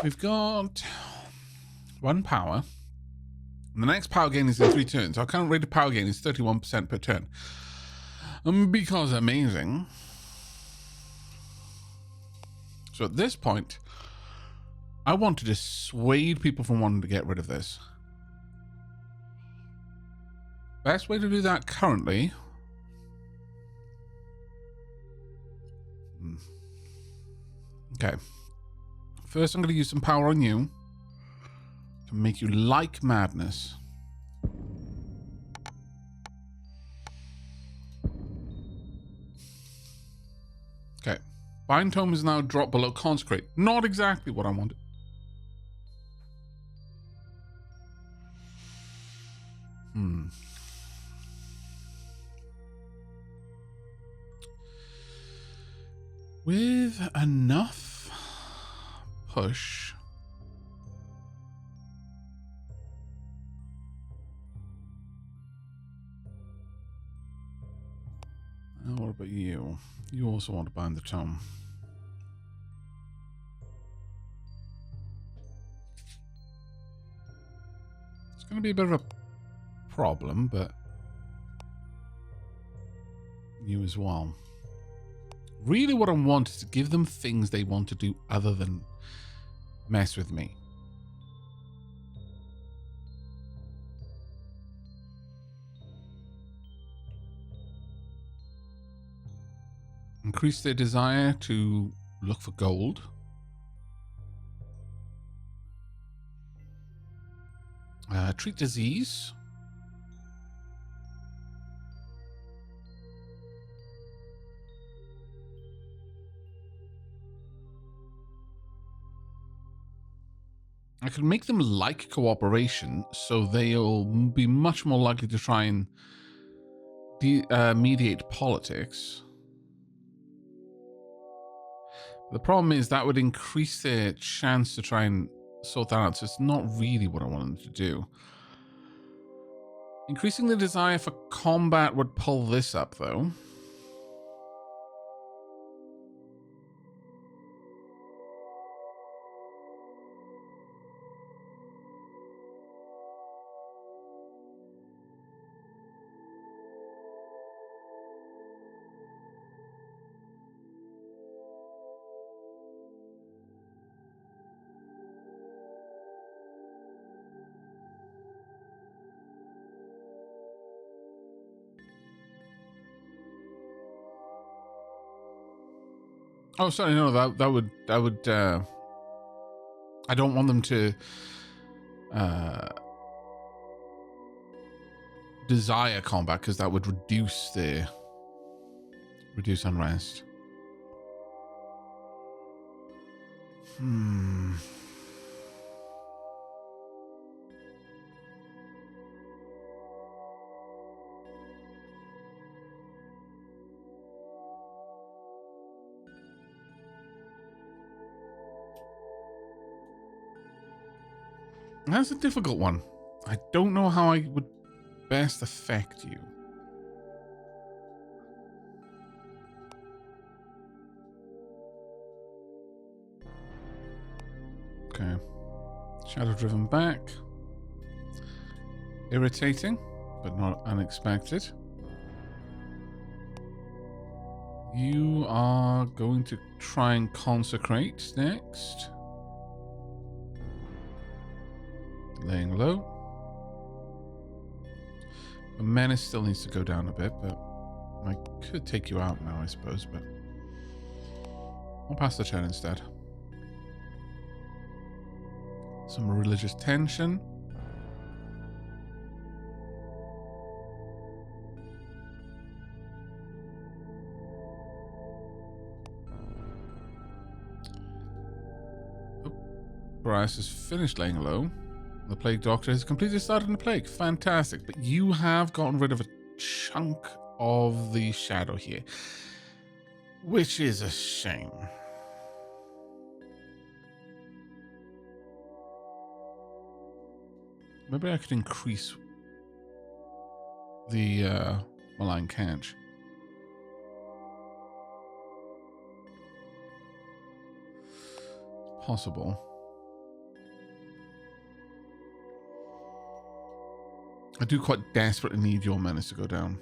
We've got 1 power. And the next power gain is in 3 turns. Our current rate of power gain is 31% per turn. Because amazing. So at this point, I want to dissuade people from wanting to get rid of this. Best way to do that currently. Okay. First, I'm going to use some power on you to make you like madness. Okay. Bind Tome is now dropped below Consecrate. Not exactly what I wanted. With enough push. What about you? You also want to bind the tome. It's going to be a bit of a problem, but you as well. Really what I want is to give them things they want to do other than mess with me. Increase their desire to look for gold. Treat disease. I can make them like cooperation, so they'll be much more likely to try and mediate politics. The problem is that would increase their chance to try and sort that out, so it's not really what I want them to do. Increasing the desire for combat would pull this up, though. Oh, sorry, no, that would I don't want them to desire combat, because that would reduce unrest. That's a difficult one. I don't know how I would best affect you. Okay. Shadow driven back. Irritating, but not unexpected. You are going to try and consecrate next. Laying low. The menace still needs to go down a bit, but I could take you out now, I suppose, but I'll pass the turn instead. Some religious tension. Bryce has finished laying low. The Plague Doctor has completely started in the plague. Fantastic. But you have gotten rid of a chunk of the shadow here, which is a shame. Maybe I could increase the malign catch. Possible. I do quite desperately need your menace to go down.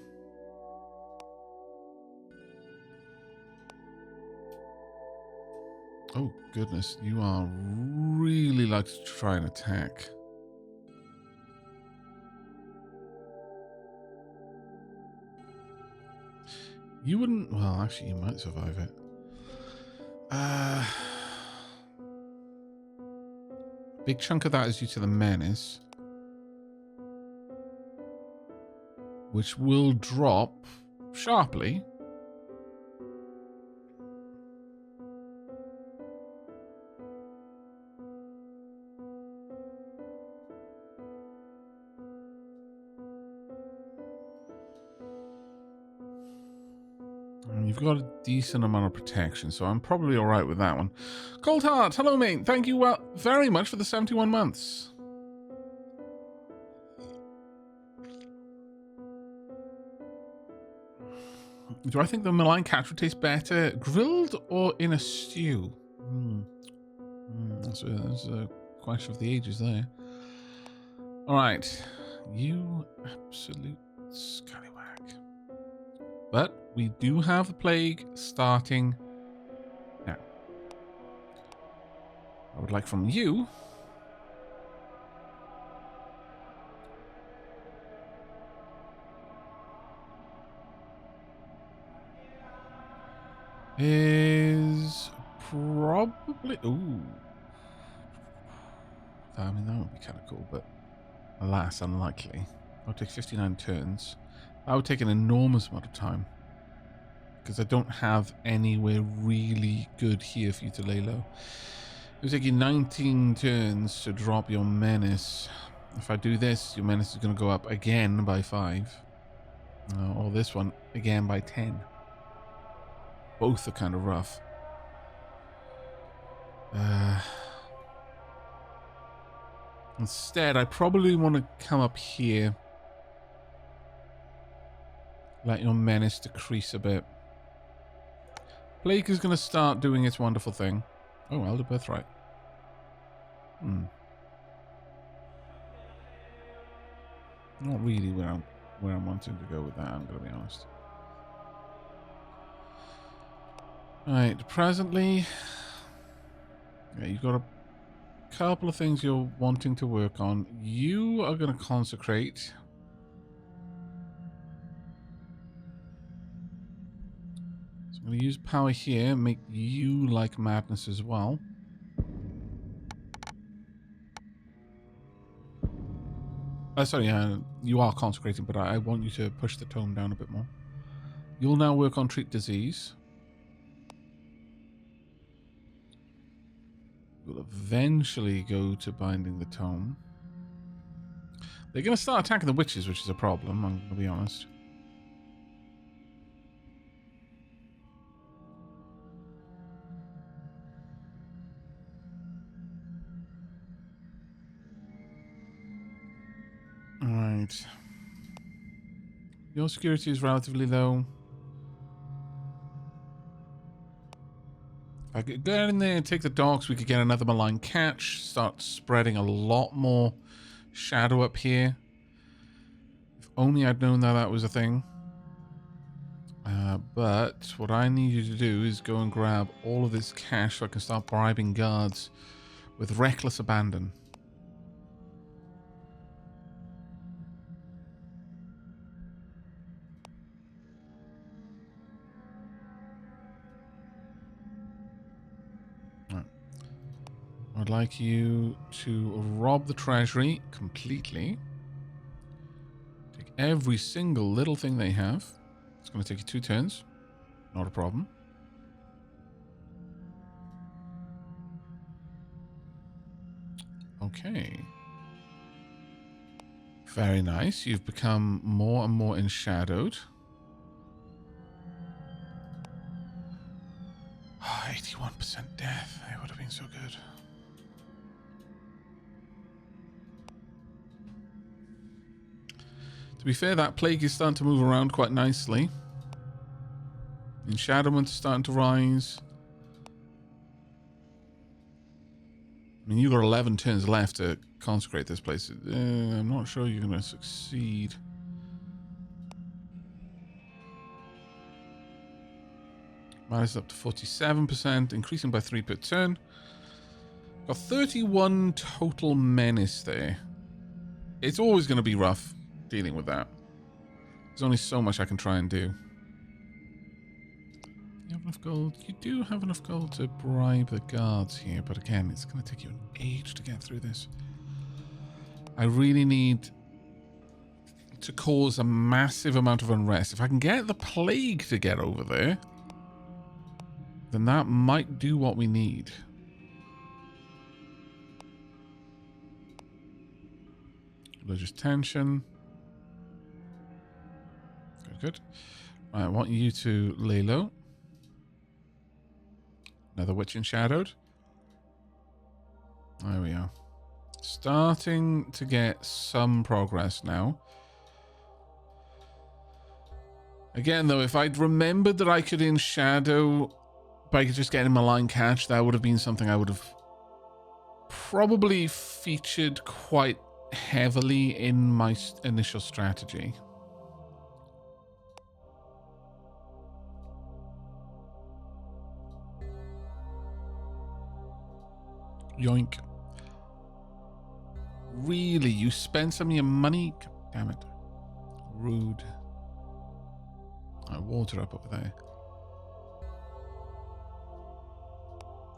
Oh, goodness. You are really like to try and attack. You wouldn't... Well, actually, you might survive it. Big chunk of that is due to the menace, which will drop sharply. You've got a decent amount of protection, so I'm probably all right with that one. Cold Heart, hello mate. Thank you very much for the 71 months. Do I think the malign catch would taste better grilled or in a stew? That's a question of the ages there. All right, you absolute scallywag. But we do have the plague starting now. I would like from you is probably... Ooh. I mean, that would be kind of cool, but alas, unlikely. I'll take 59 turns. That would take an enormous amount of time, because I don't have anywhere really good here for you to lay low. It would take you 19 turns to drop your menace. If I do this, your menace is going to go up again by 5. Or this one again by 10. Both are kind of rough. Instead, I probably want to come up here. Let your menace decrease a bit. Plague is going to start doing its wonderful thing. Oh, Elder Birthright. Not really where I'm wanting to go with that, I'm going to be honest. Alright, presently... Yeah, you've got a couple of things you're wanting to work on. You are going to consecrate. So I'm going to use power here, make you like madness as well. Sorry, you are consecrating, but I want you to push the tone down a bit more. You'll now work on treat disease. We'll eventually go to binding the tome. They're going to start attacking the witches, which is a problem, I'm going to be honest. Alright. Your security is relatively low. If I could get in there and take the dogs, we could get another malign catch. Start spreading a lot more shadow up here. If only I'd known that that was a thing. But what I need you to do is go and grab all of this cash so I can start bribing guards with reckless abandon. I'd like you to rob the treasury completely. Take every single little thing they have. It's going to take you 2 turns. Not a problem. Okay. Very nice. You've become more and more enshadowed. 81% death. It would have been so good. To be fair, that plague is starting to move around quite nicely. Enshadowment's starting to rise. I mean, you've got 11 turns left to consecrate this place. I'm not sure you're going to succeed. Minus up to 47%, increasing by 3 per turn. Got 31 total menace there. It's always going to be rough dealing with that. There's only so much I can try and do. You have enough gold? You do have enough gold to bribe the guards here, but again, it's going to take you an age to get through this. I really need to cause a massive amount of unrest. If I can get the plague to get over there, then that might do what we need. Religious tension. Good, good. Right, I want you to lay low. Another witch enshadowed. There we are. Starting to get some progress now. Again, though, if I'd remembered that I could enshadow by just getting my line catch, that would have been something I would have probably featured quite heavily in my initial strategy. Yoink. Really? You spent some of your money? God damn it. Rude. Water up over there.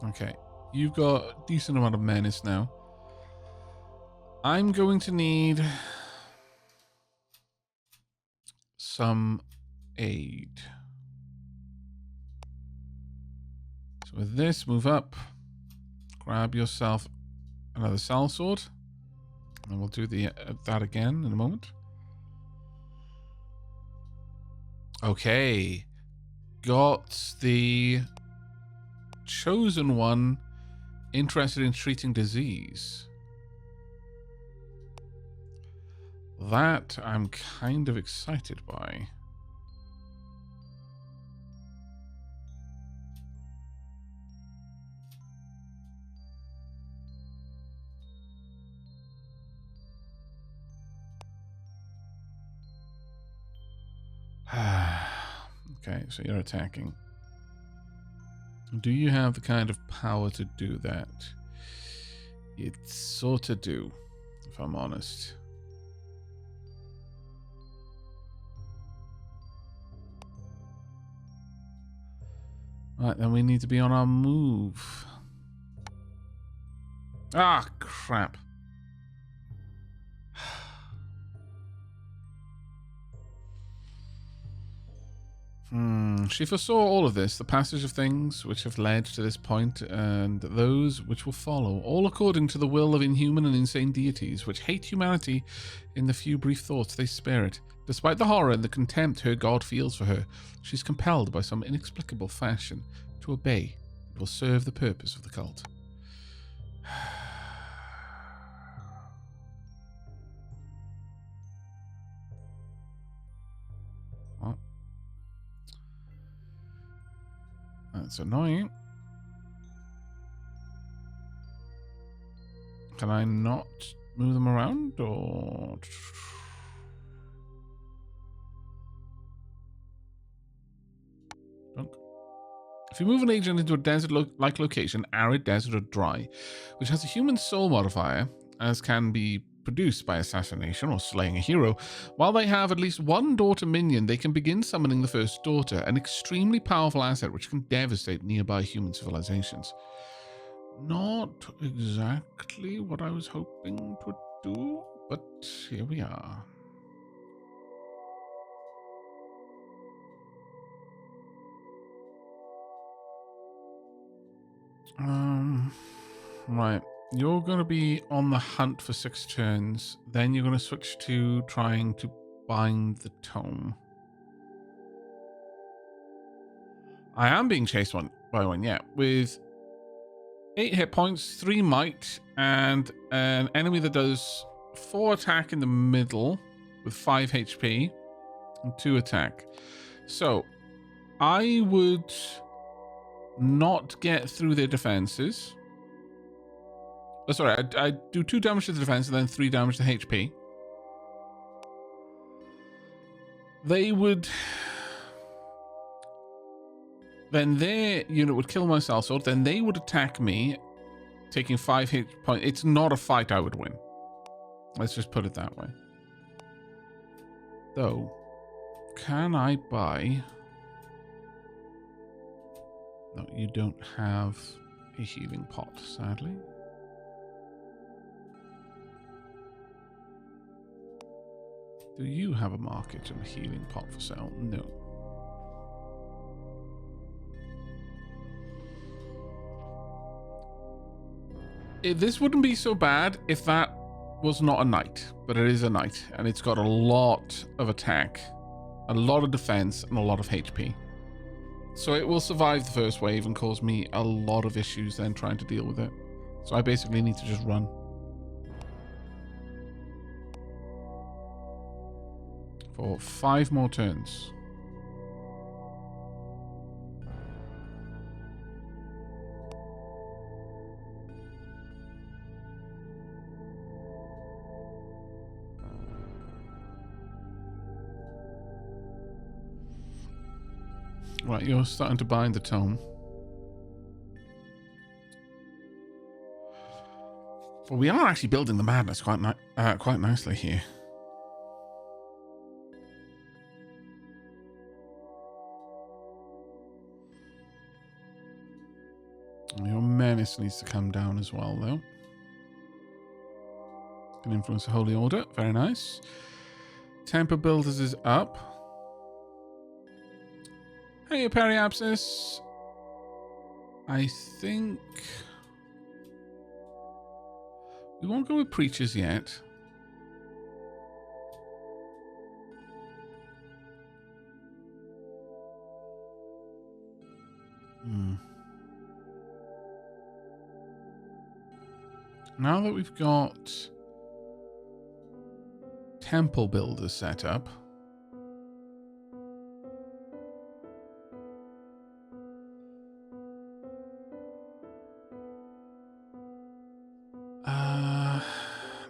Okay. You've got a decent amount of menace now. I'm going to need some aid. So with this, move up. Grab yourself another sellsword. And we'll do that again in a moment. Okay. Got the chosen one interested in treating disease. That I'm kind of excited by. Okay, so you're attacking. Do you have the kind of power to do that? It sort of do, if I'm honest. Right, then we need to be on our move. Ah, crap. She foresaw all of this, the passage of things which have led to this point, and those which will follow, all according to the will of inhuman and insane deities, which hate humanity in the few brief thoughts they spare it. Despite the horror and the contempt her god feels for her, she's compelled by some inexplicable fashion to obey and will serve the purpose of the cult. That's annoying. Can I not move them around, or... Dunk. If you move an agent into a desert-like location, arid, desert, or dry, which has a human soul modifier, as can be produced by assassination or slaying a hero, while they have at least one daughter minion, they can begin summoning the first daughter, an extremely powerful asset which can devastate nearby human civilizations. Not exactly what I was hoping to do, but here we are. Right. You're going to be on the hunt for 6 turns. Then you're going to switch to trying to bind the tome. I am being chased by one, yeah. With 8 hit points, 3 might, and an enemy that does 4 attack in the middle with 5 HP and 2 attack. So, I would not get through their defenses. Oh, sorry, I do 2 damage to the defense and then 3 damage to HP. They would... Then their unit would kill my sellsword. Then they would attack me, taking 5 hit points. It's not a fight I would win. Let's just put it that way. Though, can I buy... No, you don't have a healing pot, sadly. Do you have a market and a healing pot for sale? No. This wouldn't be so bad if that was not a knight, but it is a knight, and it's got a lot of attack, a lot of defense, and a lot of HP. So it will survive the first wave and cause me a lot of issues then trying to deal with it. So I basically need to just run. For 5 more turns. Right, you're starting to bind the tome. Well, we are actually building the madness quite nicely here. Your menace needs to come down as well, though. Can influence the Holy Order. Very nice. Temper Builders is up. Hey, Periapsis. I think... we won't go with Preachers yet. Now that we've got Temple Builders set up,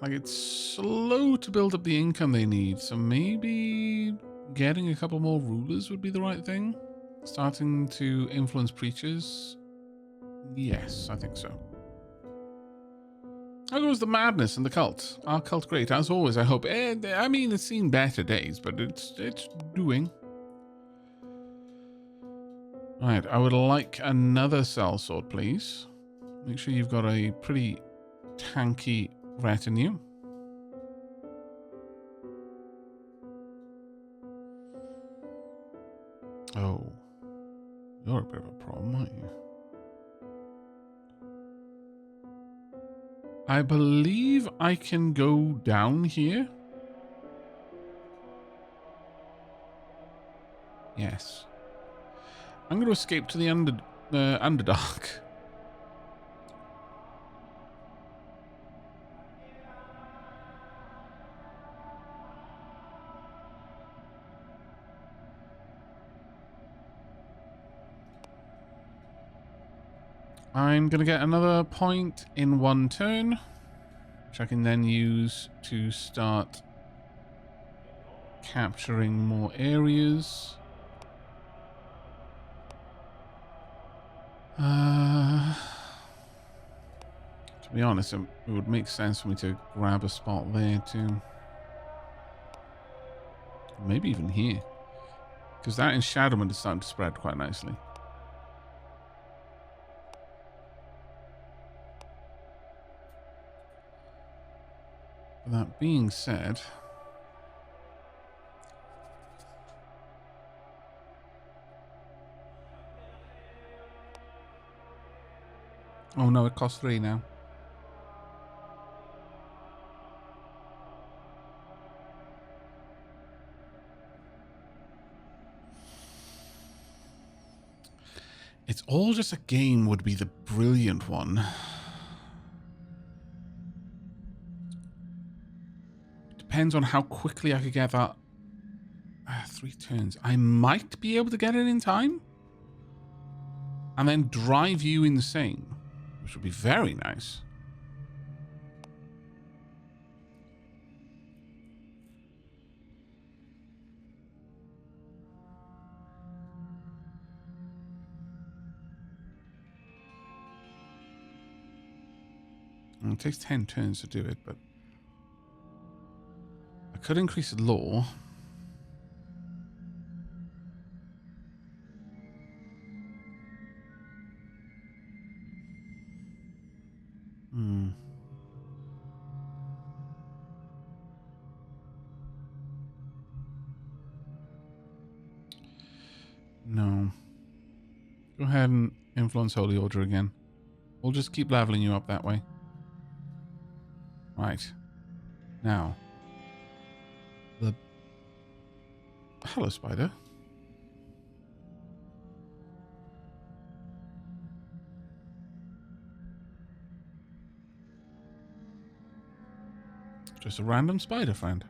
like it's slow to build up the income they need, so maybe getting a couple more rulers would be the right thing. Starting to influence preachers. Yes, I think so. How goes the madness and the cult? Our cult great, as always, I hope. I mean, it's seen better days, but it's doing. Right, I would like another sellsword, please. Make sure you've got a pretty tanky retinue. Oh, you're a bit of a problem, aren't you? I believe I can go down here. Yes. I'm going to escape to the Underdark. I'm going to get another point in 1 turn, which I can then use to start capturing more areas. To be honest, it would make sense for me to grab a spot there too. Maybe even here. Because that enshadowment is starting to spread quite nicely. That being said, oh no, it costs 3 now. It's all just a game would be the brilliant one. Depends on how quickly I could get that. 3 turns. I might be able to get it in time. And then drive you insane. Which would be very nice. And it takes 10 turns to do it, but I could increase the law. Hmm. No. Go ahead and influence Holy Order again. We'll just keep leveling you up that way. Right. Now. The... Hello, spider. Just a random spider friend.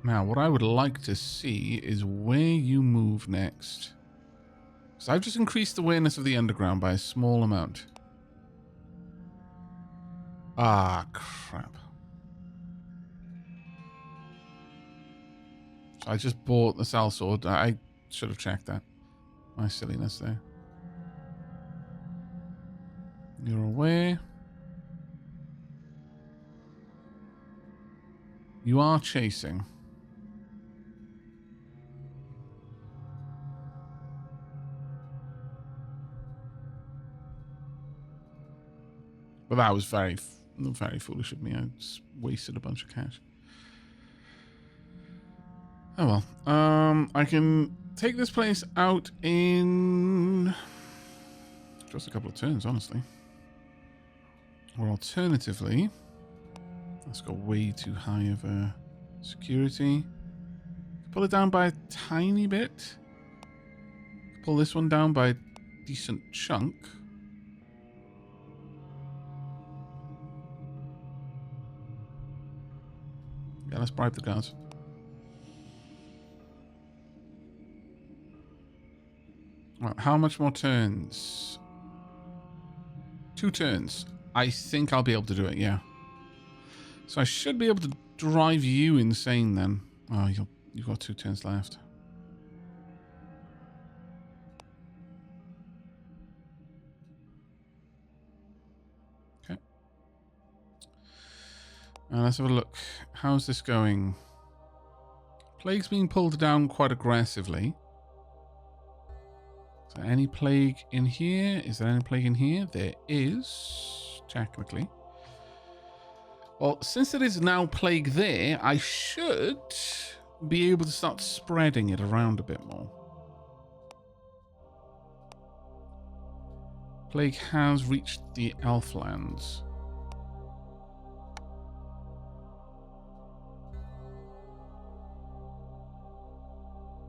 Now, what I would like to see is where you move next. So I've just increased the awareness of the underground by a small amount. Ah, crap. So I just bought the Sal Sword. I should have checked that. My silliness there. You're aware. You are chasing. But that was very, very foolish of me. I just wasted a bunch of cash. Oh well. I can take this place out in just a couple of turns, honestly. Or alternatively, that's got way too high of a security. Pull it down by a tiny bit. Pull this one down by a decent chunk. Yeah, let's bribe the guards. Right, how much more turns? 2 turns. I think I'll be able to do it, yeah. So I should be able to drive you insane then. Oh, you've got 2 turns left. Okay. Let's have a look. How's this going? Plague's being pulled down quite aggressively. Is there any plague in here? Is there any plague in here? There is, technically. Well, since it is now plague there, I should be able to start spreading it around a bit more. Plague has reached the Elflands.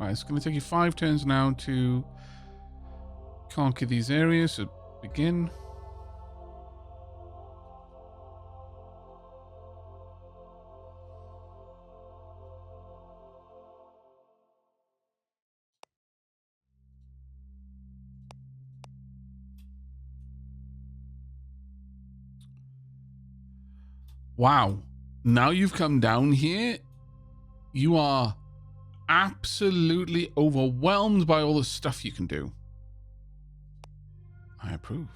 Right, it's going to take you 5 turns now to conquer these areas. So begin. Wow. Now you've come down here, you are absolutely overwhelmed by all the stuff you can do. I approve.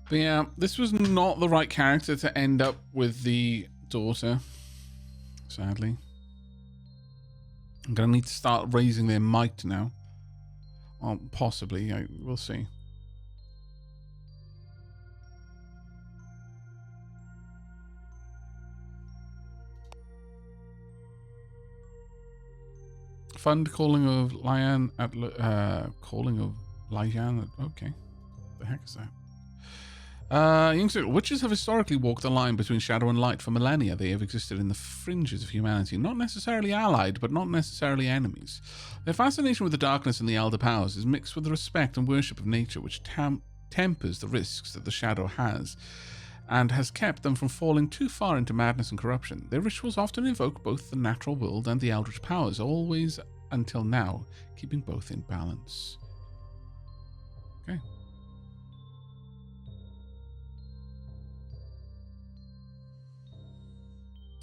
But yeah, this was not the right character to end up with the daughter, sadly. I'm going to need to start raising their might now. Or possibly, we'll see. Fund calling of Lian at calling of Lian at, okay. What the heck is that? Youngster, witches have historically walked the line between shadow and light for millennia. They have existed in the fringes of humanity, not necessarily allied, but not necessarily enemies. Their fascination with the darkness and the elder powers is mixed with the respect and worship of nature, which tempers the risks that the shadow has, and has kept them from falling too far into madness and corruption. Their rituals often evoke both the natural world and the eldritch powers, always until now, keeping both in balance. Okay.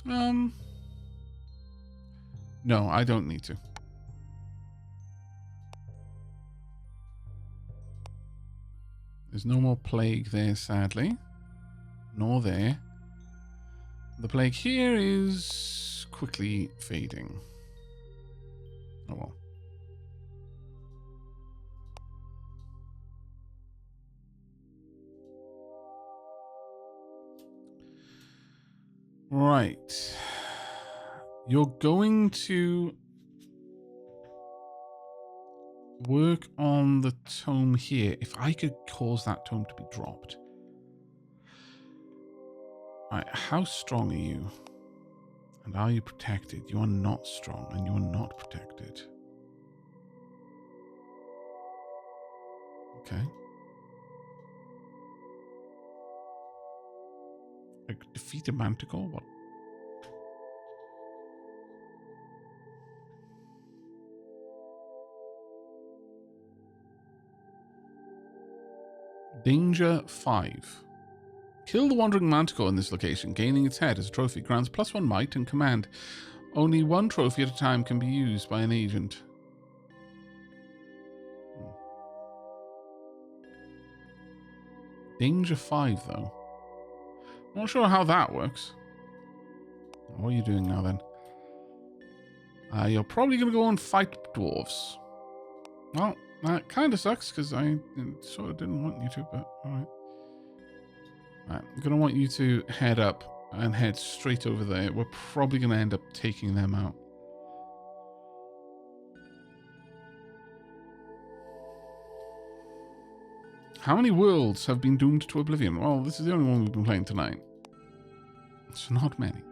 No, I don't need to. There's no more plague there, sadly. Nor there. The plague here is quickly fading. Oh well. Right. You're going to work on the tome here. If I could cause that tome to be dropped. Right, how strong are you? And are you protected? You are not strong and you are not protected. Okay. Like, defeat a manticore? What? Danger 5. Kill the wandering manticore in this location. Gaining its head as a trophy grants +1 might and command. Only one trophy at a time can be used by an agent. Danger 5, though. Not sure how that works. What are you doing now, then? You're probably going to go and fight dwarves. Well, that kind of sucks, because I sort of didn't want you to, but alright. Right, I'm going to want you to head up and head straight over there. We're probably going to end up taking them out. How many worlds have been doomed to oblivion? Well, this is the only one we've been playing tonight. It's not many.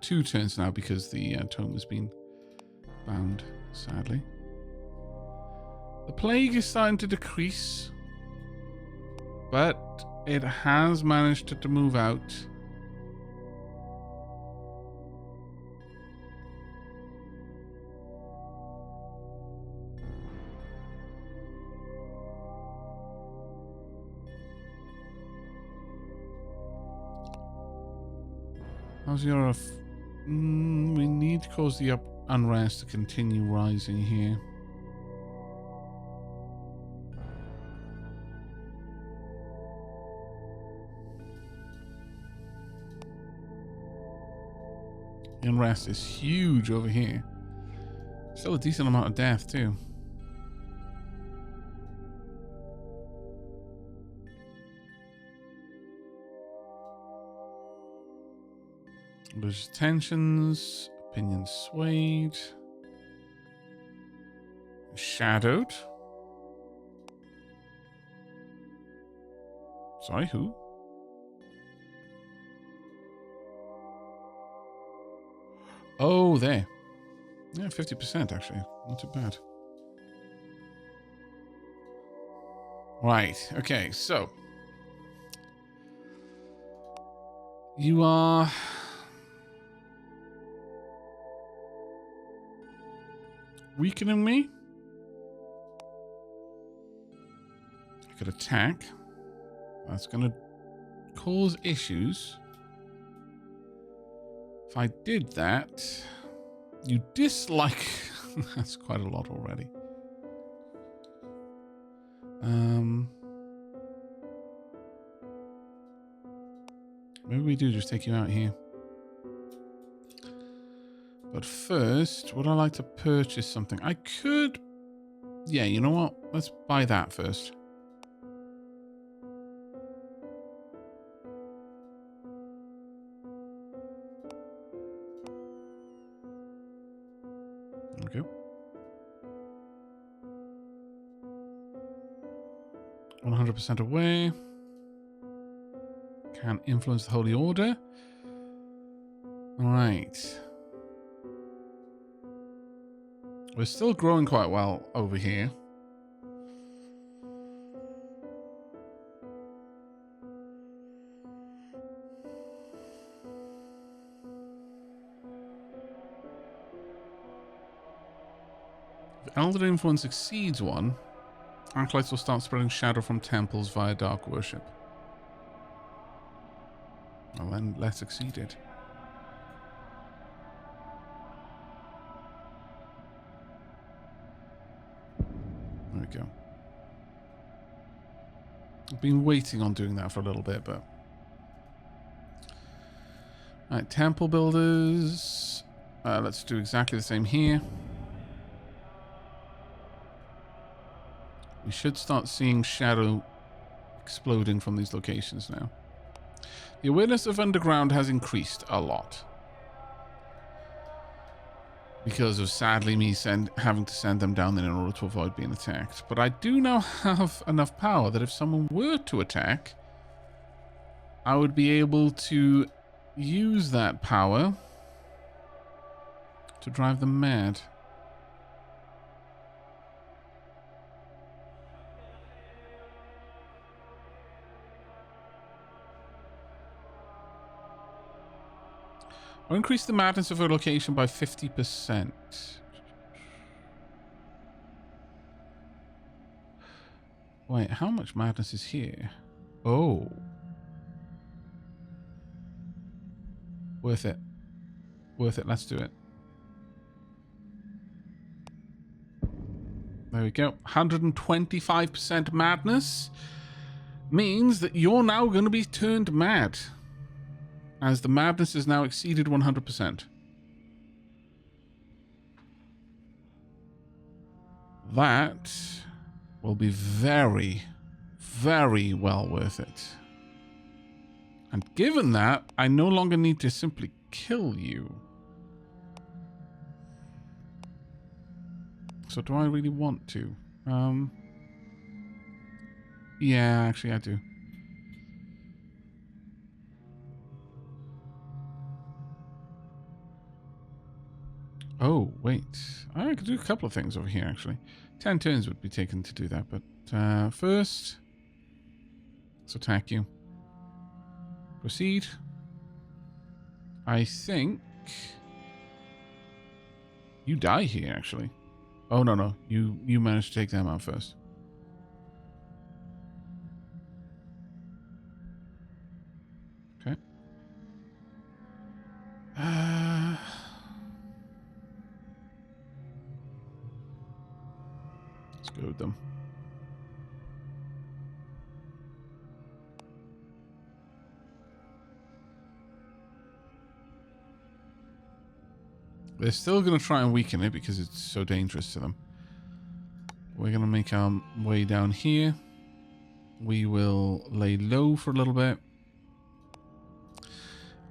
2 turns now because the tome has been bound, sadly. The plague is starting to decrease, but it has managed to move out. How's your... we need to cause the unrest to continue rising here. The unrest is huge over here. Still a decent amount of death too. There's tensions, opinions swayed, shadowed. Sorry, who? Oh, there. Yeah, 50% actually. Not too bad. Right, okay, so. You are... weakening me. I could attack. That's going to cause issues. If I did that, you dislike... That's quite a lot already. Maybe we do just take you out here. But first, would I like to purchase something? I could... Yeah, you know what? Let's buy that first. There we go. 100% away. Can influence the Holy Order. Alright. We're still growing quite well over here. If Elder Influence exceeds 1, acolytes will start spreading shadow from temples via dark worship. Well, then let's exceed it. There we go. I've been waiting on doing that for a little bit, but... Alright, temple builders. Let's do exactly the same here. We should start seeing shadow exploding from these locations now. The awareness of underground has increased a lot. Because of, sadly, me having to send them down there in order to avoid being attacked. But I do now have enough power that if someone were to attack, I would be able to use that power to drive them mad. Or increase the madness of a location by 50%. Wait, how much madness is here? Oh. Worth it. Worth it, let's do it. There we go. 125% madness means that you're now going to be turned mad, as the madness has now exceeded 100%. That will be very, very well worth it. And given that, I no longer need to simply kill you. So do I really want to? Yeah, actually I do. Oh, wait. I could do a couple of things over here, actually. 10 turns would be taken to do that, but first, let's attack you. Proceed. I think you die here, actually. Oh, no. You managed to take them out first. Okay. Let's go with them. They're still going to try and weaken it because it's so dangerous to them. We're going to make our way down here. We will lay low for a little bit.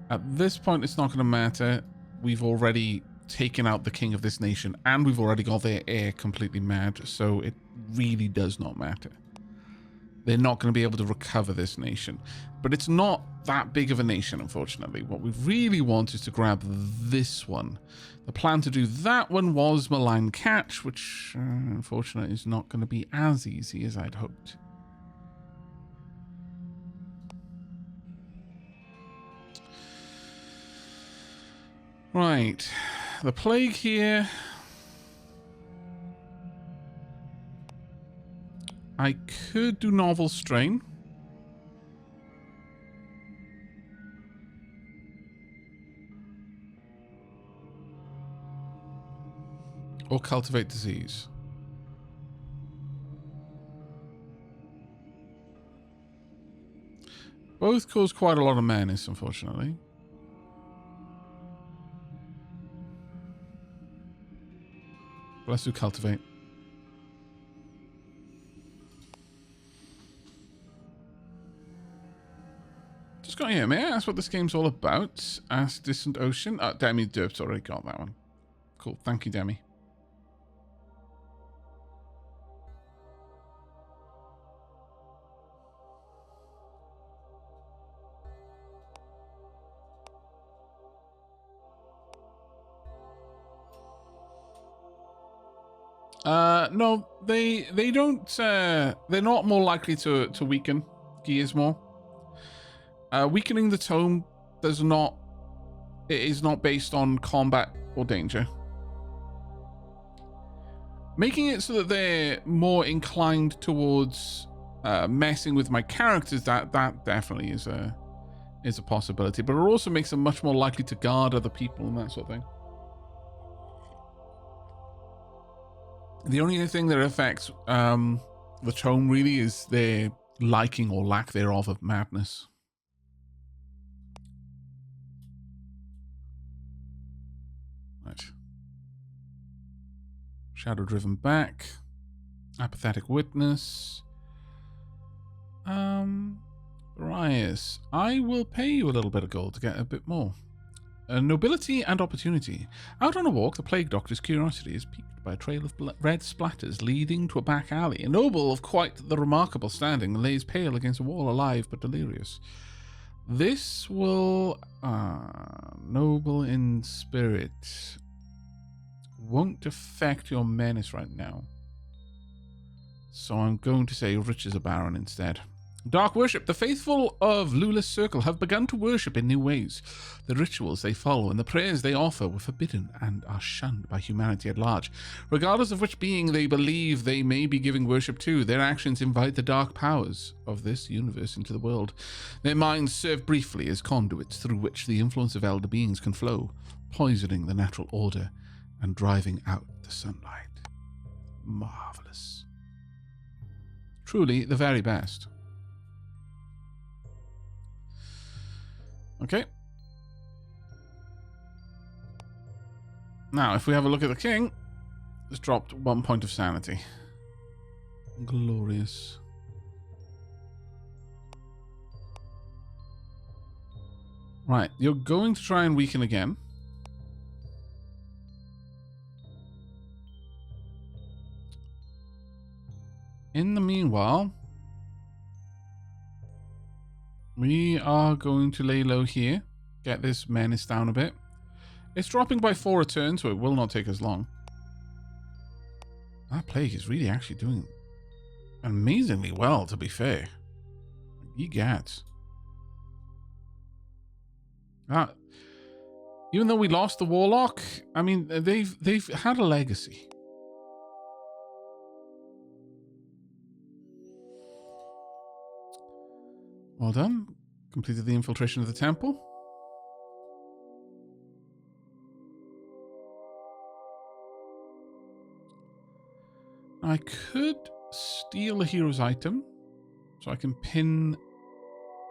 At this point, it's not going to matter. We've already taken out the king of this nation, and we've already got their heir completely mad, so it really does not matter. They're not going to be able to recover this nation. But it's not that big of a nation, unfortunately. What we really want is to grab this one. The plan to do that one was Malign Catch, which, unfortunately, is not going to be as easy as I'd hoped. Right. The plague here. I could do Novel Strain. Or Cultivate Disease. Both cause quite a lot of menace, unfortunately. But let's do Cultivate. Just got here, may I ask what this game's all about? Ask Distant Ocean. Demi Derp's already got that one. Cool, thank you, Demi. No, they don't, they're not more likely to weaken gears more. Weakening the tome it is not based on combat or danger. Making it so that they're more inclined towards messing with my characters, that definitely is is a possibility, but it also makes them much more likely to guard other people and that sort of thing. The only thing that affects the tone really is their liking or lack thereof of madness. Right. Shadow driven back. Apathetic witness. Rias, I will pay you a little bit of gold to get a bit more. Nobility and opportunity. Out on a walk, the plague doctor's curiosity is piqued by a trail of red splatters leading to a back alley. A noble of quite the remarkable standing lays pale against a wall, alive but delirious. This will... noble in spirit. Won't affect your menace right now. So I'm going to say rich as a baron instead. Dark worship. The faithful of Lula's circle have begun to worship in new ways. The rituals they follow and the prayers they offer were forbidden and are shunned by humanity at large. Regardless of which being they believe they may be giving worship to, their actions invite the dark powers of this universe into the world. Their minds serve briefly as conduits through which the influence of elder beings can flow, poisoning the natural order and driving out the sunlight. Marvelous. Truly the very best. Okay. Now, if we have a look at the king, it's dropped 1 point of sanity. Glorious. Right, you're going to try and weaken again. In the meanwhile, we are going to lay low here. Get this menace down a bit. It's dropping by 4 a turn, so it will not take as long. That plague is really actually doing amazingly well, to be fair. Egad. Even though we lost the warlock, I mean, they've had a legacy. Well done. Completed the infiltration of the temple. I could steal a hero's item, so I can pin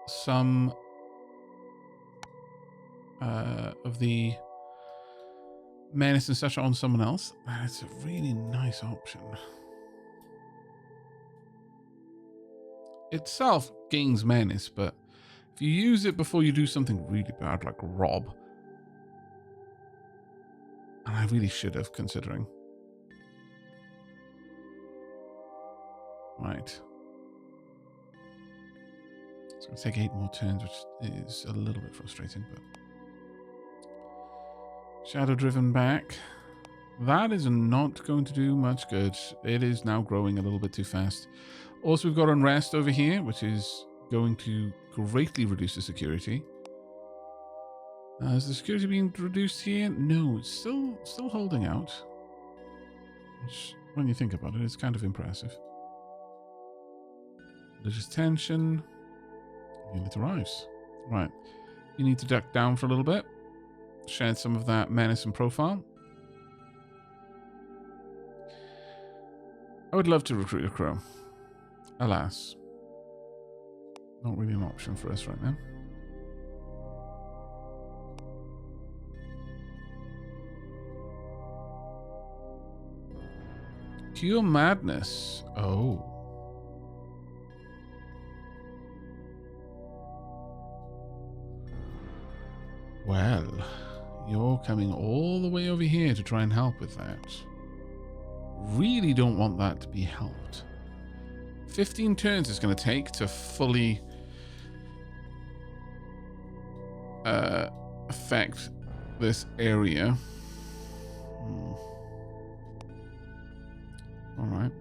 some of the menace and such on someone else. That's a really nice option. Itself gains menace, but if you use it before you do something really bad, like rob, and I really should have, considering. Right. It's going to take 8 more turns, which is a little bit frustrating, but... Shadow driven back. That is not going to do much good. It is now growing a little bit too fast. Also, we've got unrest over here, which is going to greatly reduce the security. Is the security being reduced here? No, it's still holding out. Which, when you think about it, it's kind of impressive. Religious tension. Unit arrives. Right. You need to duck down for a little bit. Shed some of that menace and profile. I would love to recruit a crow. Alas. Not really an option for us right now. Cure madness. Oh. Well, you're coming all the way over here to try and help with that. Really don't want that to be helped. 15 turns it's going to take to fully affect this area. Alright.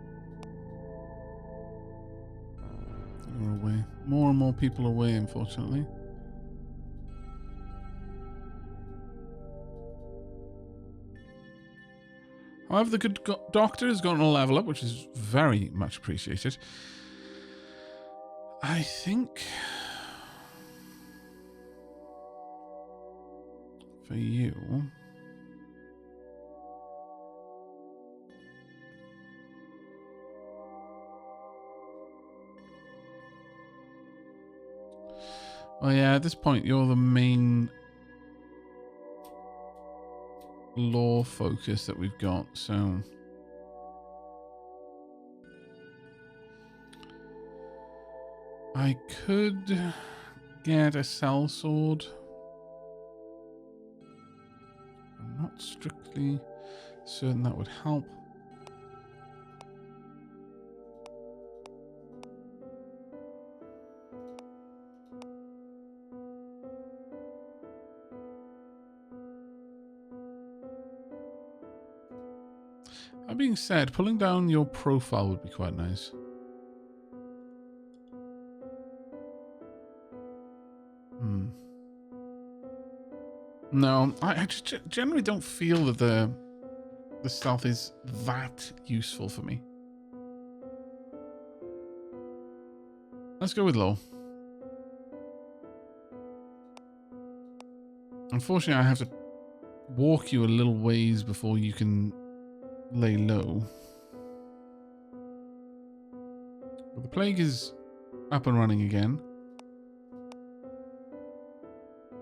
You're away. More and more people away, unfortunately. However, the good doctor has gotten a level up, which is very much appreciated. I think... for you. Oh yeah, at this point you're the main law focus that we've got, so I could get a sellsword. I'm not strictly certain that would help. That being said, pulling down your profile would be quite nice. No, I just generally don't feel that the stealth is that useful for me. Let's go with low. Unfortunately, I have to walk you a little ways before you can lay low. But the plague is up and running again.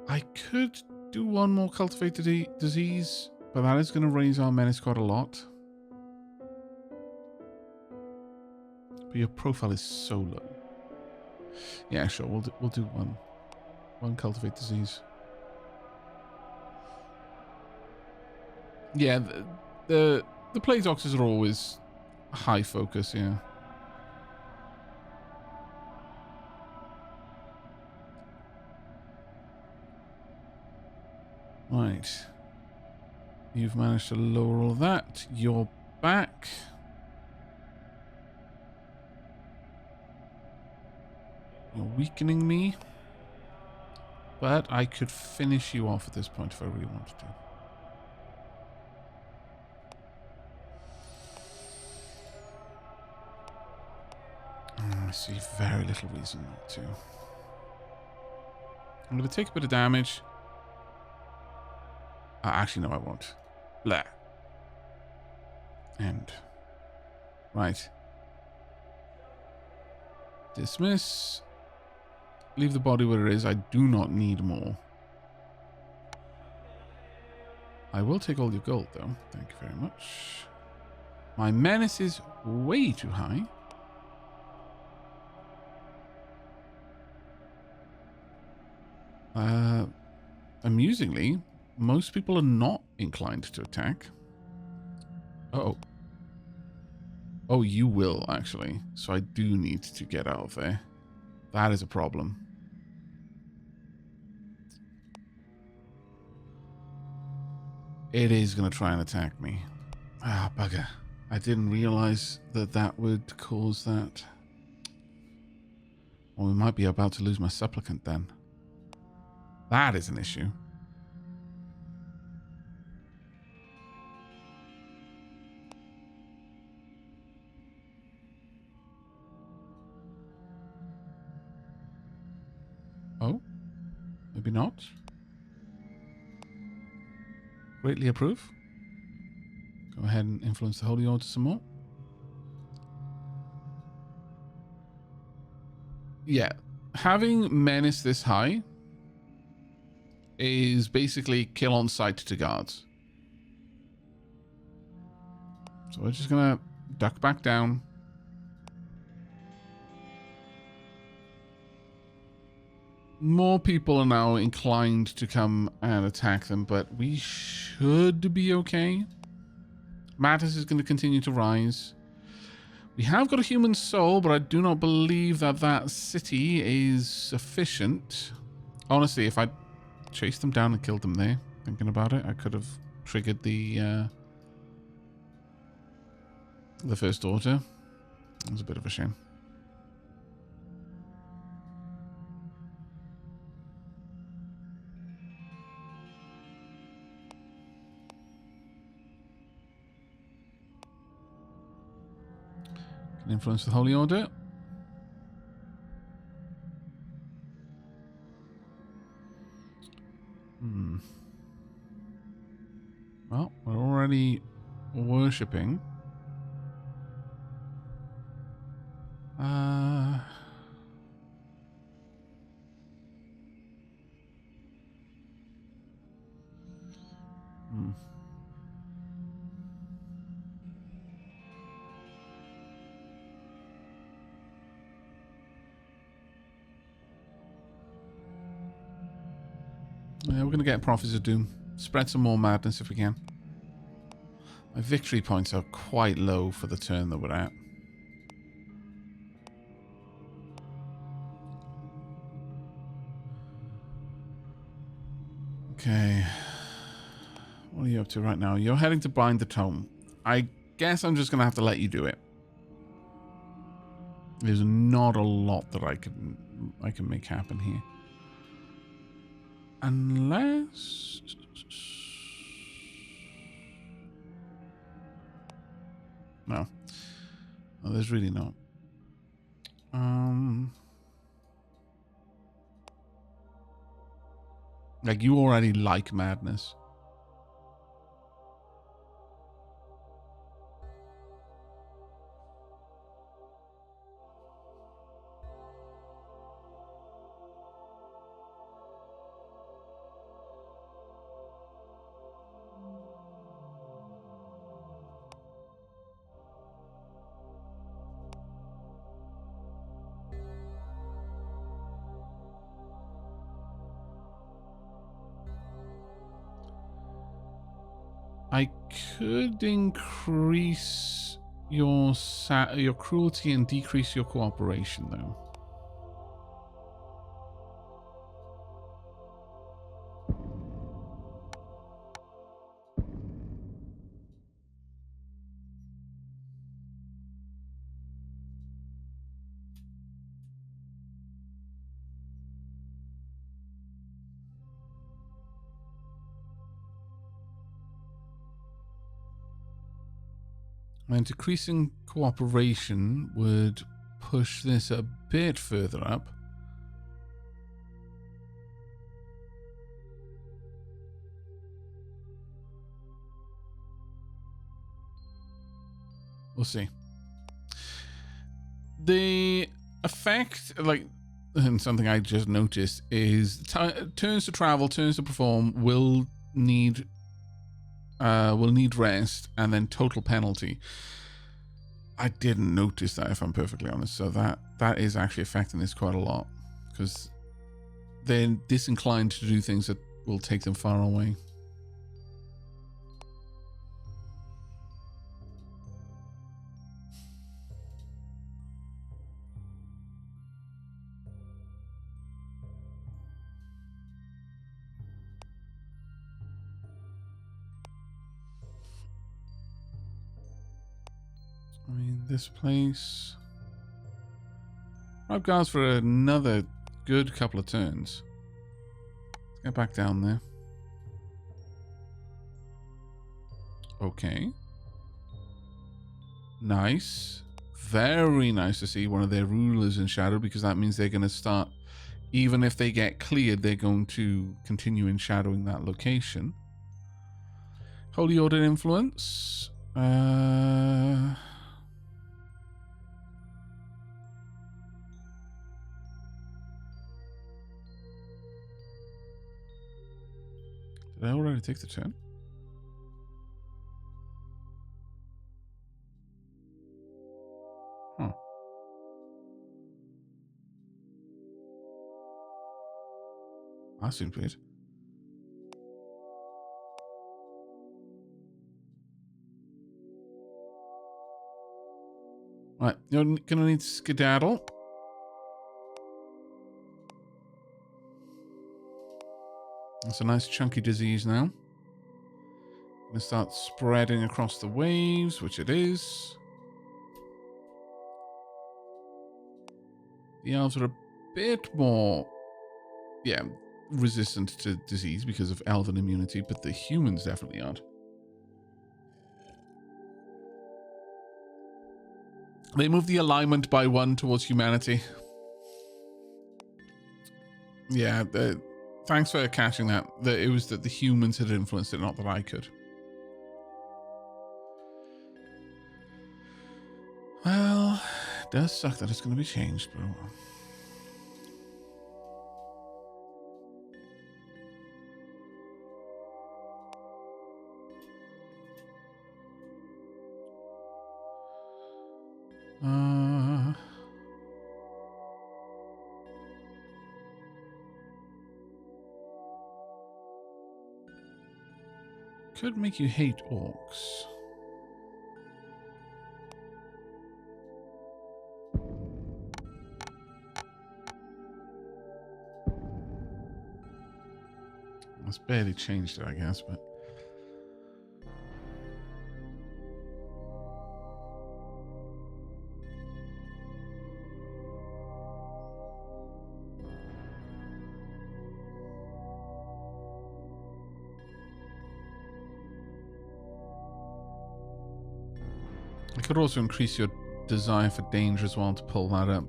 I could do one more cultivated disease, but that is going to raise our menace quite a lot. But your profile is so low. Yeah, sure. We'll do one cultivate disease. Yeah, the plague doctors are always high focus. Yeah. Right. You've managed to lower all that. You're back. You're weakening me. But I could finish you off at this point if I really wanted to. I see very little reason not to. I'm going to take a bit of damage. Actually, no, I won't. Blah. End. Right. Dismiss. Leave the body where it is. I do not need more. I will take all your gold, though. Thank you very much. My menace is way too high. Amusingly, most people are not inclined to attack. Uh-oh. Oh, you will, actually. So I do need to get out of there. That is a problem. It is going to try and attack me. Ah, bugger. I didn't realize that that would cause that. Well, we might be about to lose my supplicant then. That is an issue. Oh? Maybe not? Greatly approve. Go ahead and influence the Holy Order some more. Yeah. Having menace this high is basically kill on sight to guards. So we're just going to duck back down. More people are now inclined to come and attack them, but we should be okay. Mattis is going to continue to rise. We have got a human soul, but I do not believe that that city is sufficient. Honestly, if I chased them down and killed them there, thinking about it, I could have triggered the first order. It was a bit of a shame. Can influence the Holy Order. already worshipping. Yeah, we're going to get Prophets of Doom. Spread some more madness if we can. My victory points are quite low for the turn that we're at. Okay. What are you up to right now? You're heading to Bind the Tome. I guess I'm just going to have to let you do it. There's not a lot that I can make happen here. Unless... No. No, there's really not. Like, you already like madness. I could increase your cruelty and decrease your cooperation, though. And decreasing cooperation would push this a bit further up. We'll see. The effect, like, and something I just noticed, is turns to travel, turns to perform will need rest, and then total penalty. I didn't notice that, if I'm perfectly honest. So that is actually affecting this quite a lot, because they're disinclined to do things that will take them far away. I mean, this place... Rob guards for another good couple of turns. Let's get back down there. Okay. Nice. Very nice to see one of their rulers in shadow, because that means they're going to start... Even if they get cleared, they're going to continue in shadowing that location. Holy Order influence. Did I already take the turn? Huh. That seemed weird. Right, you're gonna need to skedaddle. That's a nice chunky disease now. Gonna start spreading across the waves, which it is. The elves are a bit more, yeah, resistant to disease because of elven immunity, but the humans definitely aren't. They moved the alignment by 1 towards humanity. Yeah, thanks for catching that. It was that the humans had influenced it, not that I could. Well, it does suck that it's going to be changed, but... Could make you hate orcs. It's barely changed it, I guess, but... I could also increase your desire for danger as well to pull that up,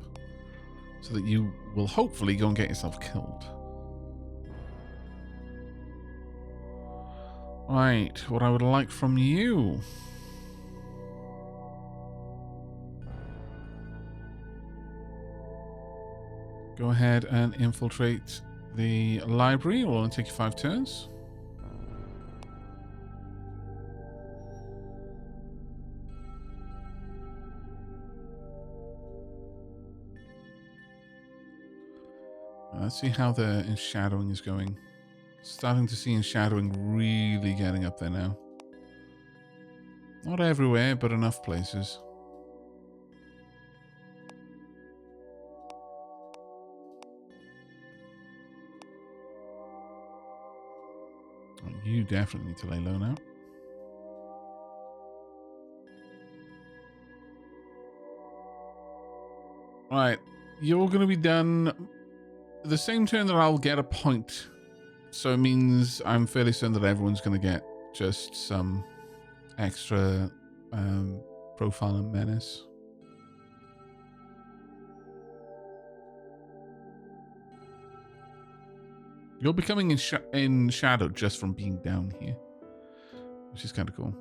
so that you will hopefully go and get yourself killed. Right, what I would like from you. Go ahead and infiltrate the library. It will only take you 5 turns. Let's see how the enshadowing is going. Starting to see enshadowing really getting up there now. Not everywhere, but enough places. You definitely need to lay low now. Right, you're going to be done the same turn that I'll get a point. So it means I'm fairly certain that everyone's going to get just some extra profile and menace. You're becoming in shadow just from being down here, which is kind of cool.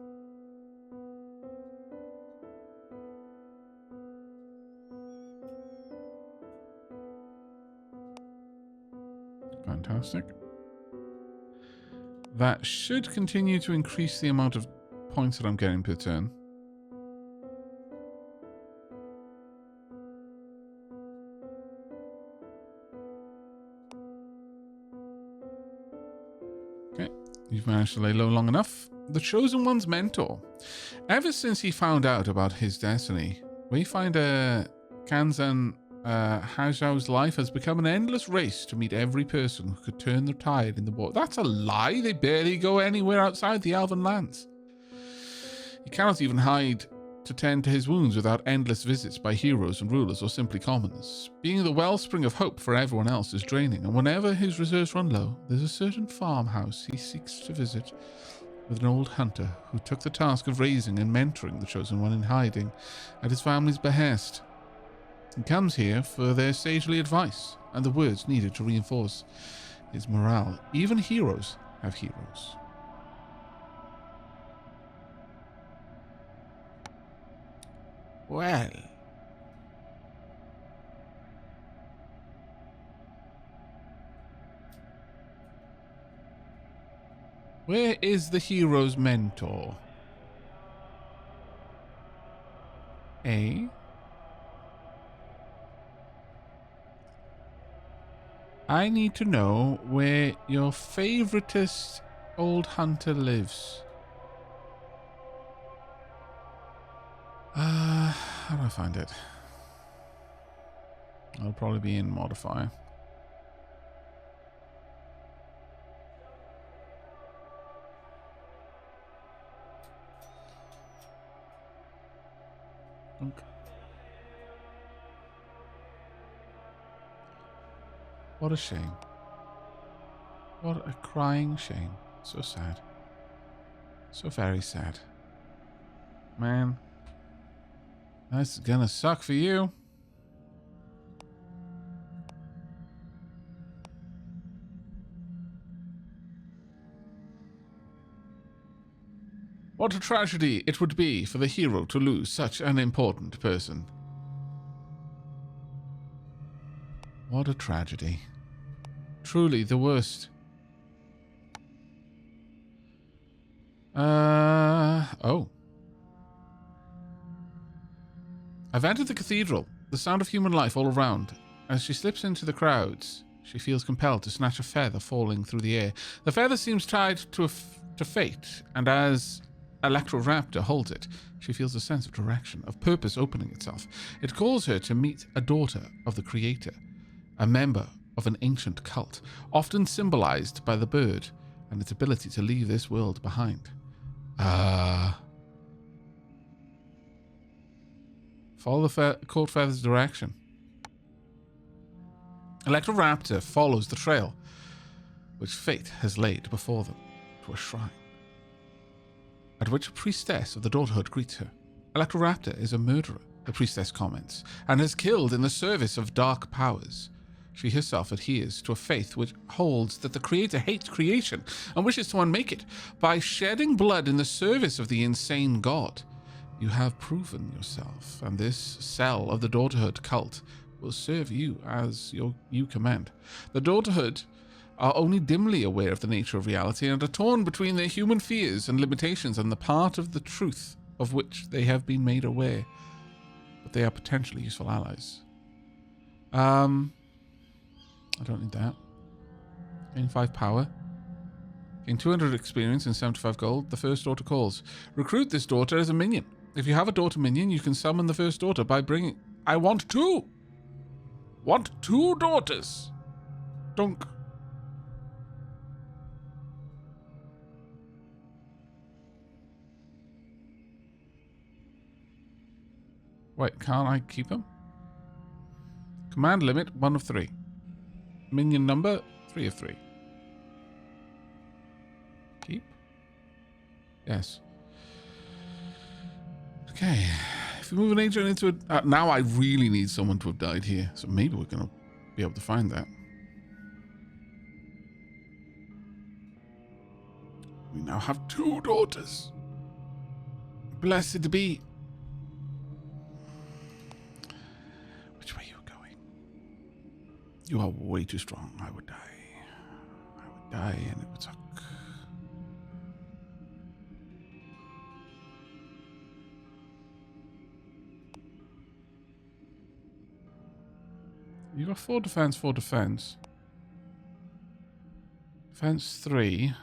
Fantastic. That should continue to increase the amount of points that I'm getting per turn. Okay, you've managed to lay low long enough. The Chosen One's mentor. Ever since he found out about his destiny, we find Kanzan Haozhou's life has become an endless race to meet every person who could turn the tide in the war. That's a lie. They barely go anywhere outside the Elven lands. He cannot even hide to tend to his wounds without endless visits by heroes and rulers or simply commoners. Being the wellspring of hope for everyone else is draining, and whenever his reserves run low, there's a certain farmhouse he seeks to visit with an old hunter who took the task of raising and mentoring the Chosen One in hiding at his family's behest. He comes here for their sagely advice and the words needed to reinforce his morale. Even heroes have heroes. Well. Where is the hero's mentor? Eh? I need to know where your favoritist old hunter lives. How do I find it? I'll probably be in modifier. Okay. What a shame. What a crying shame. So sad. So very sad. Man. That's gonna suck for you. What a tragedy it would be for the hero to lose such an important person. What a tragedy. Truly the worst. Oh. I've entered the cathedral, the sound of human life all around. As she slips into the crowds, she feels compelled to snatch a feather falling through the air. The feather seems tied to fate, and as Electroraptor holds it, she feels a sense of direction, of purpose opening itself. It calls her to meet a daughter of the Creator, a member of an ancient cult, often symbolized by the bird and its ability to leave this world behind. Follow the court feather's direction. Electroraptor follows the trail which fate has laid before them to a shrine, at which a priestess of the daughterhood greets her. Electroraptor is a murderer, the priestess comments, and has killed in the service of dark powers. She herself adheres to a faith which holds that the Creator hates creation and wishes to unmake it. By shedding blood in the service of the insane god, you have proven yourself, and this cell of the daughterhood cult will serve you as you command. The daughterhood are only dimly aware of the nature of reality and are torn between their human fears and limitations and the part of the truth of which they have been made aware. But they are potentially useful allies. I don't need that. Gain 5 power. Gain 200 experience and 75 gold. The first daughter calls. Recruit this daughter as a minion. If you have a daughter minion, you can summon the first daughter by bringing... I want 2! Want 2 daughters! Dunk. Wait, can't I keep them? Command limit, 1 of 3. Minion number, 3 of 3. Keep? Yes. Okay. If we move an agent into a... now I really need someone to have died here, so maybe we're going to be able to find that. We now have 2 daughters. Blessed be. Which way are you going? You are way too strong. I would die. I would die and it would suck. You got 4 defense, 4 defense. Defense 3.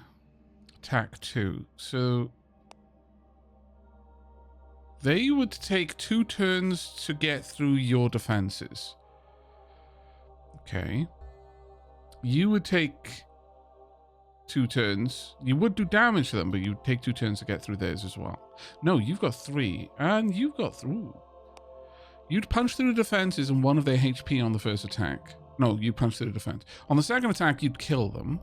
Attack 2. So they would take 2 turns to get through your defenses. Okay. You would take 2 turns. You would do damage to them, but you'd take 2 turns to get through theirs as well. No, you've got 3. And you've got through. You'd punch through the defenses and 1 of their HP on the first attack. No, you punch through the defense. On the second attack, you'd kill them.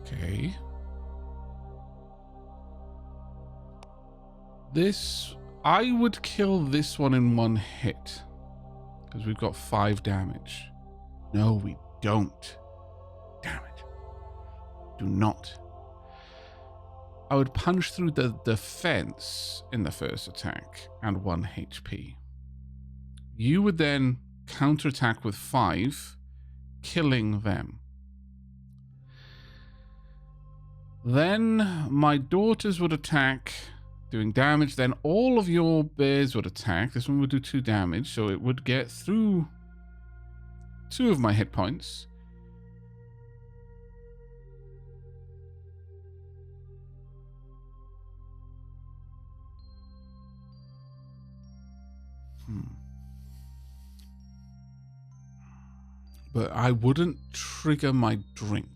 Okay. This... I would kill this one in 1 hit. Because we've got 5 damage. No, we don't. Damn it. Do not. I would punch through the defense in the first attack and 1 HP. You would then counterattack with 5, killing them. Then my daughters would attack, doing damage. Then all of your bears would attack. This one would do 2 damage, so it would get through 2 of my hit points. But I wouldn't trigger my drink.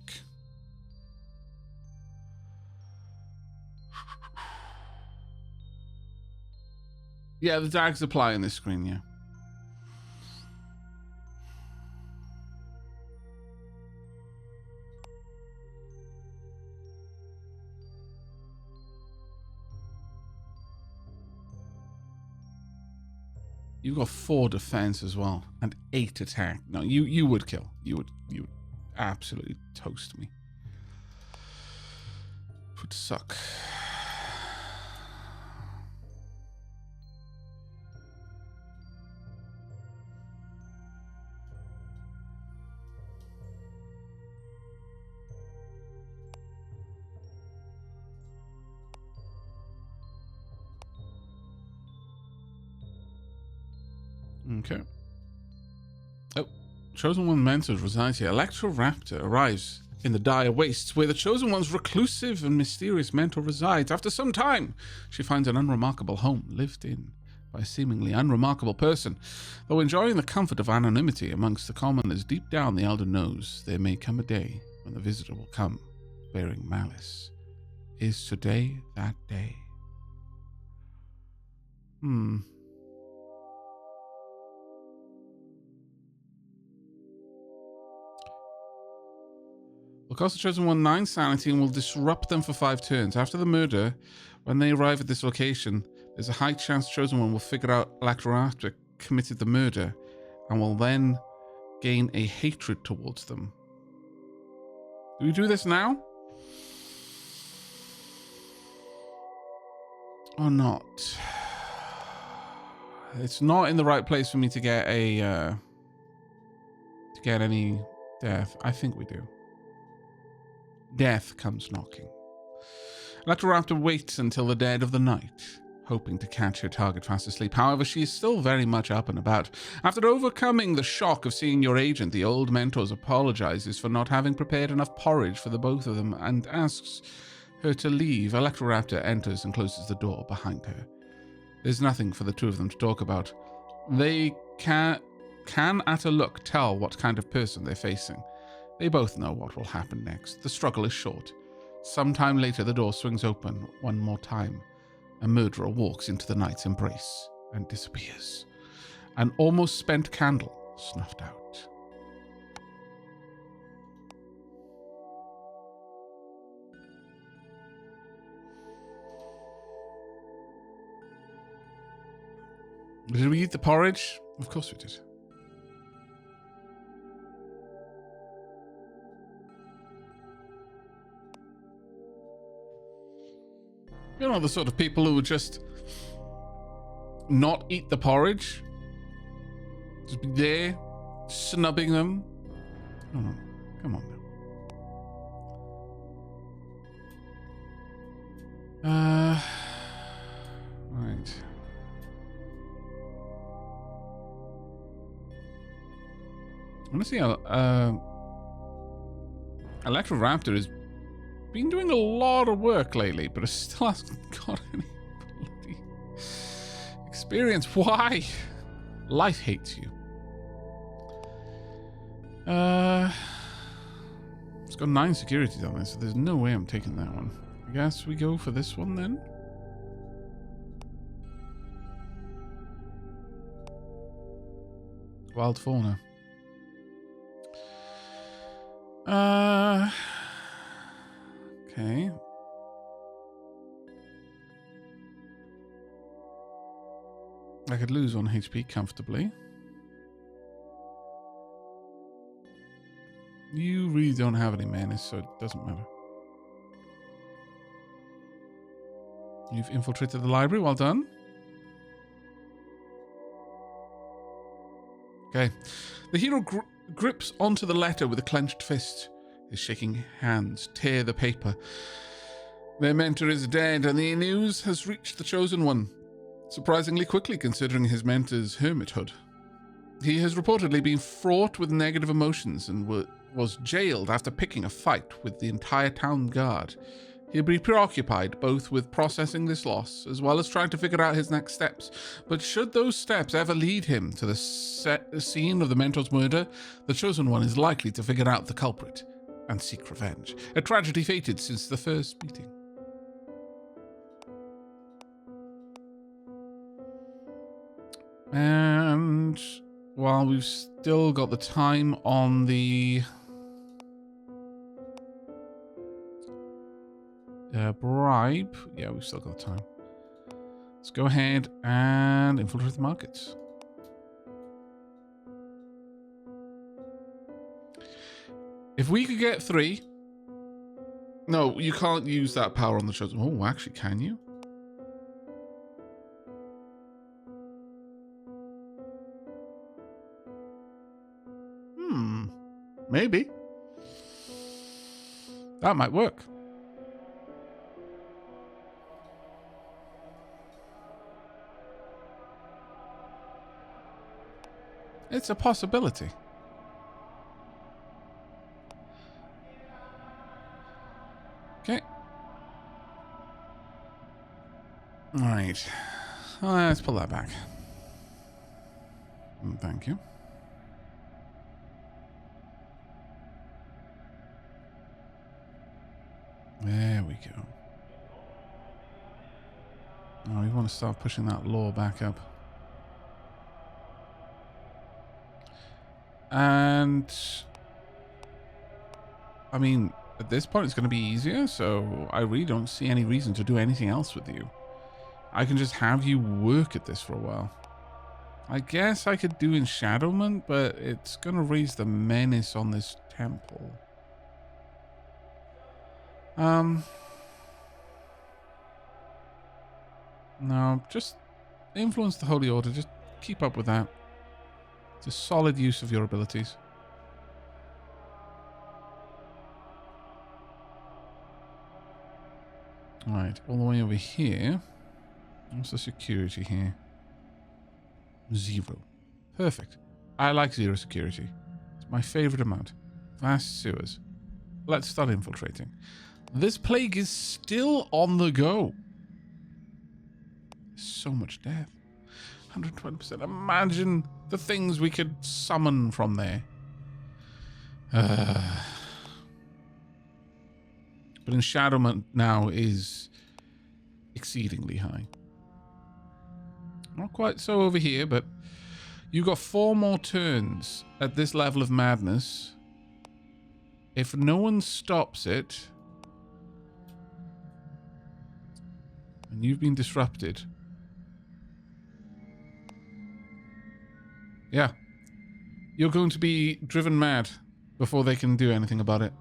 Yeah, the dags apply on this screen, yeah. You've got 4 defense as well, and 8 attack. No, you would kill. You would absolutely toast me. Would suck. Okay. Oh, Chosen One mentors resides here. Electroraptor arrives in the dire wastes where the Chosen One's reclusive and mysterious mentor resides. After some time, she finds an unremarkable home lived in by a seemingly unremarkable person. Though enjoying the comfort of anonymity amongst the commoners, deep down the elder knows there may come a day when the visitor will come, bearing malice. Is today that day? Will cost the Chosen One 9 sanity and will disrupt them for 5 turns. After the murder, when they arrive at this location, there's a high chance the Chosen One will figure out Electroraptor committed the murder and will then gain a hatred towards them. Do we do this now? Or not? It's not in the right place for me to get a to get any death. I think we do. Death comes knocking. Electroraptor waits until the dead of the night, hoping to catch her target fast asleep. However, she is still very much up and about. After overcoming the shock of seeing your agent, the old mentor apologizes for not having prepared enough porridge for the both of them and asks her to leave. Electroraptor enters and closes the door behind her. There's nothing for the two of them to talk about. They can at a look tell what kind of person they're facing. They both know what will happen next. The struggle is short. Sometime later, the door swings open one more time. A murderer walks into the night's embrace and disappears. An almost spent candle snuffed out. Did we eat the porridge? Of course we did. You're not the sort of people who would just not eat the porridge. Just be there, snubbing them. Oh, come on now. Right. Honestly, Electroraptor has been doing a lot of work lately, but it still hasn't got any bloody experience. Why? Life hates you. It's got 9 securities on this, so there's no way I'm taking that one. I guess we go for this one then. Wild fauna. Okay. I could lose 1 HP comfortably. You really don't have any menace, so it doesn't matter. You've infiltrated the library. Well done. Okay. The hero grips onto the letter with a clenched fist. His shaking hands tear the paper. Their mentor is dead, and the news has reached the Chosen One, surprisingly quickly considering his mentor's hermithood. He has reportedly been fraught with negative emotions and was jailed after picking a fight with the entire town guard. He'll be preoccupied both with processing this loss as well as trying to figure out his next steps. But should those steps ever lead him to the scene of the mentor's murder, the Chosen One is likely to figure out the culprit and seek revenge. A tragedy fated since the first meeting. And while we've still got the time on the bribe, yeah, we've still got the time. Let's go ahead and infiltrate the markets. If we could get 3, No, you can't use that power on the chosen. Oh, actually, can you? Maybe. That might work. It's a possibility. Okay. All right. Let's pull that back. Thank you. There we go. Oh, we want to start pushing that law back up. And I mean, at this point it's going to be easier, so I really don't see any reason to do anything else with you. I can just have you work at this for a while. I guess I could do enshadowment, but it's going to raise the menace on this temple. No, just influence the Holy Order. Just keep up with that. It's a solid use of your abilities. Alright, all the way over here. What's the security here? 0. Perfect. I like 0 security. It's my favorite amount. Vast sewers. Let's start infiltrating. This plague is still on the go. So much death. 120%. Imagine the things we could summon from there. But enshadowment now is exceedingly high. Not quite so over here, but you got 4 more turns at this level of madness. If no one stops it, and you've been disrupted. Yeah. You're going to be driven mad before they can do anything about it.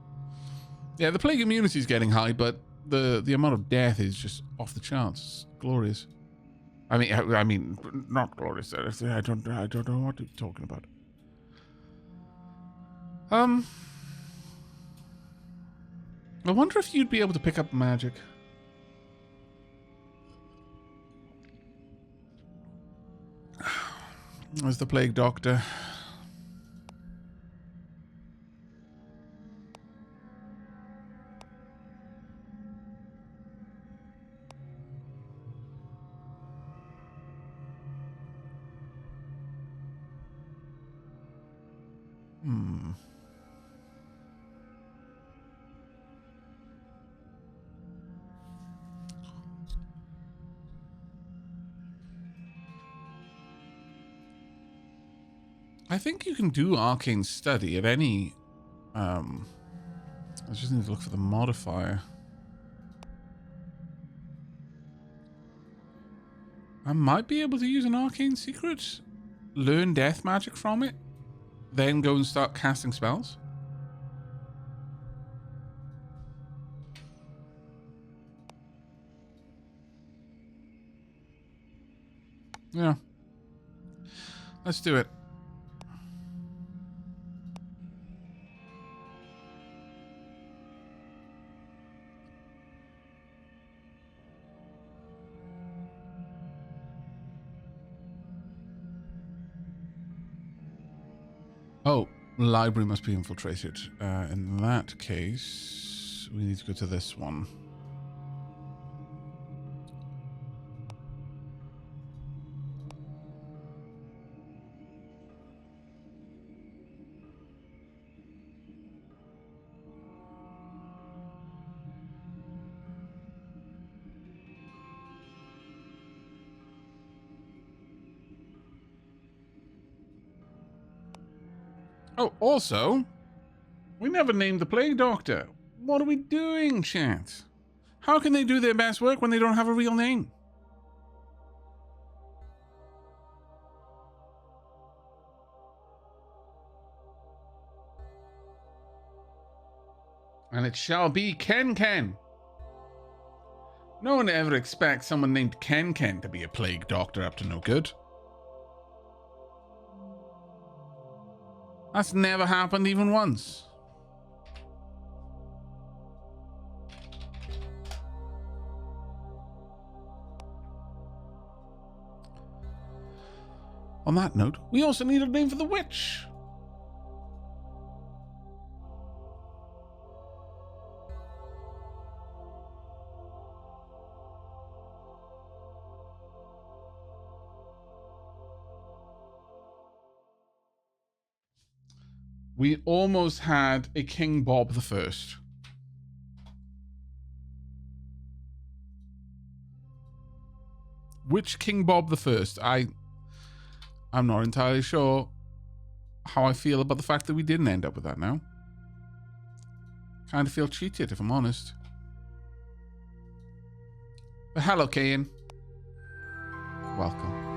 Yeah, the plague immunity is getting high, but the amount of death is just off the charts. It's glorious. I mean, not glorious. I don't know what you're talking about. I wonder if you'd be able to pick up magic. As the plague doctor. I think you can do arcane study at any... I just need to look for the modifier. I might be able to use an arcane secret, learn death magic from it, then go and start casting spells. Yeah. Let's do it. Oh, library must be infiltrated. In that case, we need to go to this one. Oh, also, we never named the plague doctor. What are we doing, chat? How can they do their best work when they don't have a real name? And it shall be Ken Ken. No one ever expects someone named Ken Ken to be a plague doctor up to no good. That's never happened even once. On that note, we also need a name for the witch. We almost had a King Bob the First. Which King Bob the First? I'm not entirely sure how I feel about the fact that we didn't end up with that now. Kind of feel cheated, if I'm honest. But hello, Kane. Welcome.